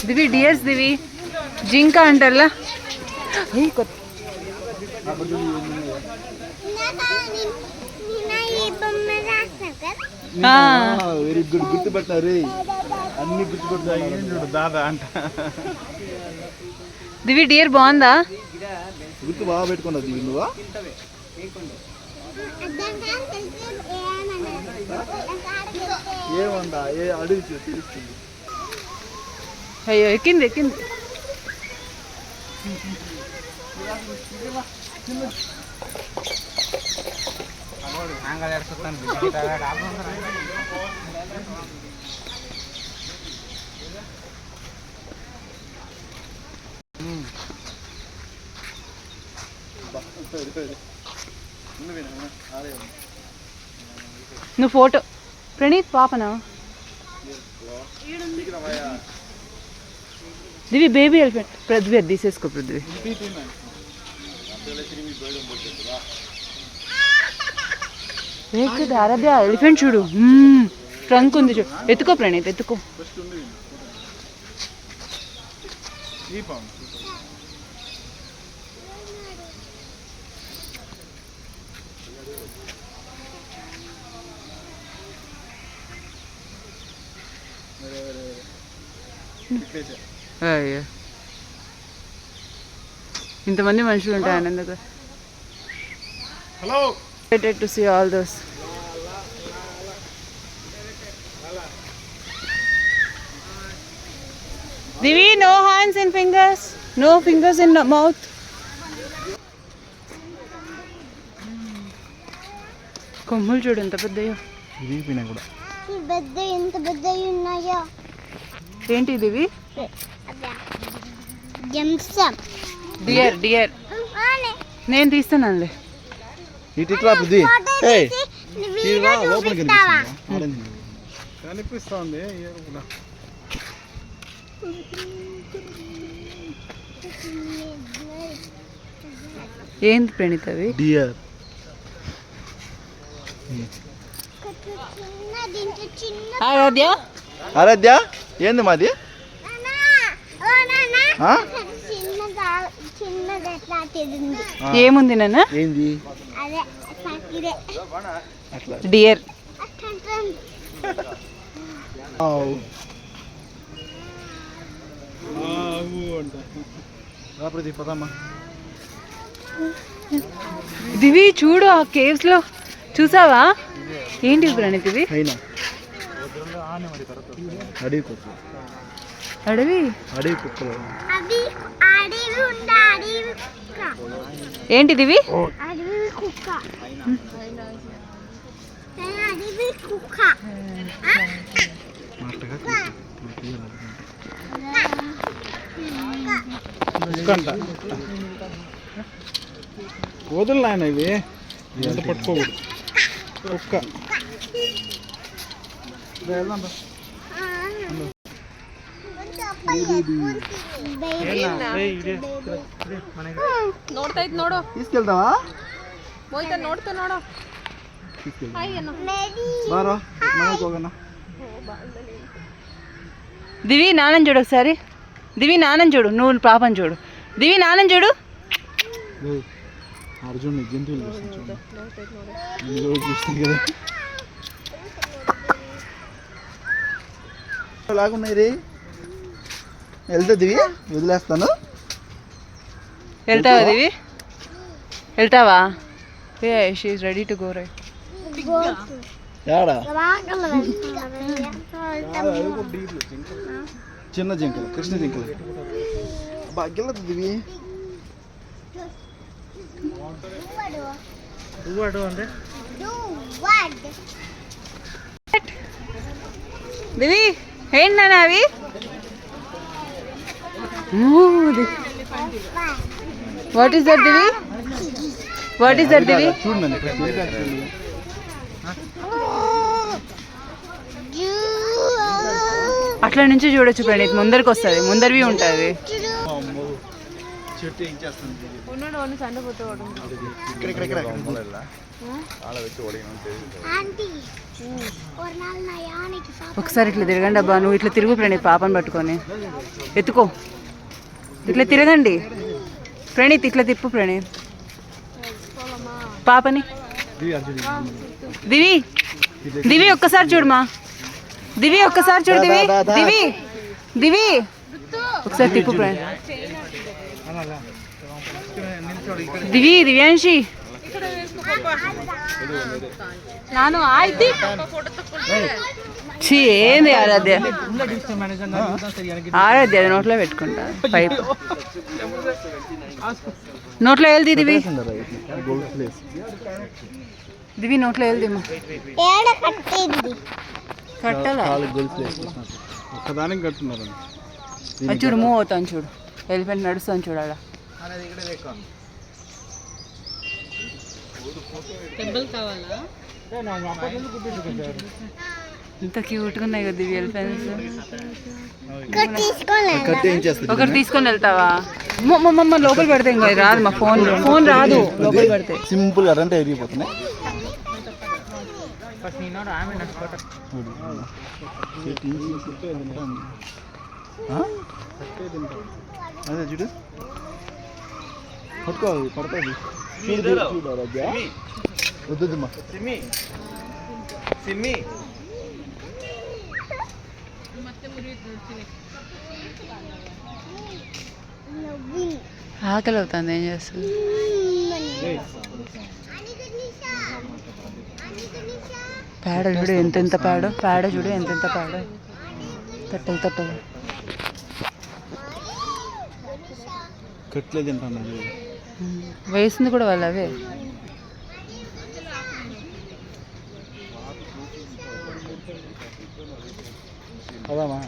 దివి dears దివి జింక అంటల్లా very good గుర్తుపట్టారు అన్ని గుర్తుపట్టారు దాదా అంట దివి డియర్ బాగుందా గుర్తు బాగా పెట్టుకున్నావు దివి నువ్వా ఏమందా ఏ అడుగు తెలుస్తుంది అయ్యో ఎక్కింది ఎక్కింది నువ్వు ఫోటో ప్రణీత్ పాపనా దివి బేబీ ఎలిఫెంట్ పృథ్వీ అది తీసేసుకో పృథ్వీ ఆరాధ్య ఎలిఫెంట్ చూడు ట్రంక్ ఉంది చూడు ఎత్తుకో ప్రణీత్ ఎత్తుకో అయ్యో ఇంతమంది మనుషులు ఉంటాయి ఆనందగా hello to see all those Divi no hands in fingers no fingers in mouth కొమ్ములు చూడు ఎంత పెద్దయో కూడా ఎంత పెద్దవి ఉన్నాయో ఏంటి దివి డియర్ డియర్ నేను తీస్తున్నానులే ఇట్లా బుద్ధి లోపలికి కనిపిస్తుంది ఏంది ప్రణీత్ అవి డియర్ ఆరాధ్య ఆరాధ్య ఏంది మాది ఏముంది నాన్న ఏంది డియర్ పదమ్మా దివి చూడు ఆ కేవ్స్ లో చూసావా ఏంటి ప్రణీత్ ఇవి అడవి కుక్క అడవి అడవి కుక్కలు ఏంటిది ఇవి వదులు నాయన ఇవి ఎంత పట్టుకోకూడదు కుక్క తీసుకెళ్తావా దివి నాన్నని చూడు ఒకసారి దివి నాన్నని చూడు నువ్వు పాపని చూడు దివి నాన్నని చూడు అర్జున్ జంతువులు చూస్తుంది కదా లాగున్నాయి రే వెళ్తా దివి వదిలేస్తాను వెళ్తావా దివి వెళ్తావా she is ready to go right చిన్న జింకలు కృష్ణ జింకలు బాగ్యలేదు దివి దివి ఏంటి నాన్న అవి what is that Divi what is that Divi చూడండి అట్లా నుంచి చూడొచ్చు ప్రణీత్ ముందరికి వస్తుంది ముందరివి ఉంటుంది చెట్టు ఏం చేస్తుంది ఉన్నాడు సన్న పోతాడు ఇక్కడ ఆడ పెట్టి ఆంటీ ఒక నాలుగు నా యానికి ఒకసారి ఇట్లా తిరగండి అబ్బా నువ్వు ఇట్లా తిరుగు ప్రణీత్ పాపని పట్టుకొని ఎత్తుకో ఇట్లా తిరగండి ప్రణీత్ ఇట్లా తిప్పు ప్రణీత్ పాపని దివి దివి ఒక్కసారి చూడమా దివి ఒక్కసారి చూడు దివి దివి దివి ఒకసారి తిప్పు ప్రణీత్ దివి దివ్యాంశి నాను ఆಯ್ತಿ ఛీ ఏంది ఆరాధ్య ఆరాధ్య అది నోట్లో పెట్టుకుంటా పైప్ నోట్లో వెళ్ది దివి దివి నోట్లో వెళ్దిమ్మా ఏడ కట్టింది కట్టాలా ఒక్కదానికి కట్టున్నారు అది చూడు మూవ్ అవుతాను చూడు ఎలిఫెంట్ నడుస్తాను చూడాల ఇంత క్యూట్గా ఉన్నాయి కదా దివ్య ఎలిఫెంట్స్ కట్టి ఏం చేస్తుంది ఒకటి తీసుకొని వెళ్తావా మమ్మ లోపల పెడితే ఇంకా రాదు మా ఫోన్ రాదు లోపల పెడితే సింపుల్ గా అంటే ఎరిగిపోతున్నాయి అదే చూడు పట్టుకోవాలి పడుతుంది వద్దమ్మా ఆకలి అవుతుంది ఏం చేస్తుంది పేడ చూడు ఎంత పేడ చూడు ఎంత పేడ తట్టలు కట్లేదు తింటాను వేసింది కూడా వాళ్ళు అవే అదామా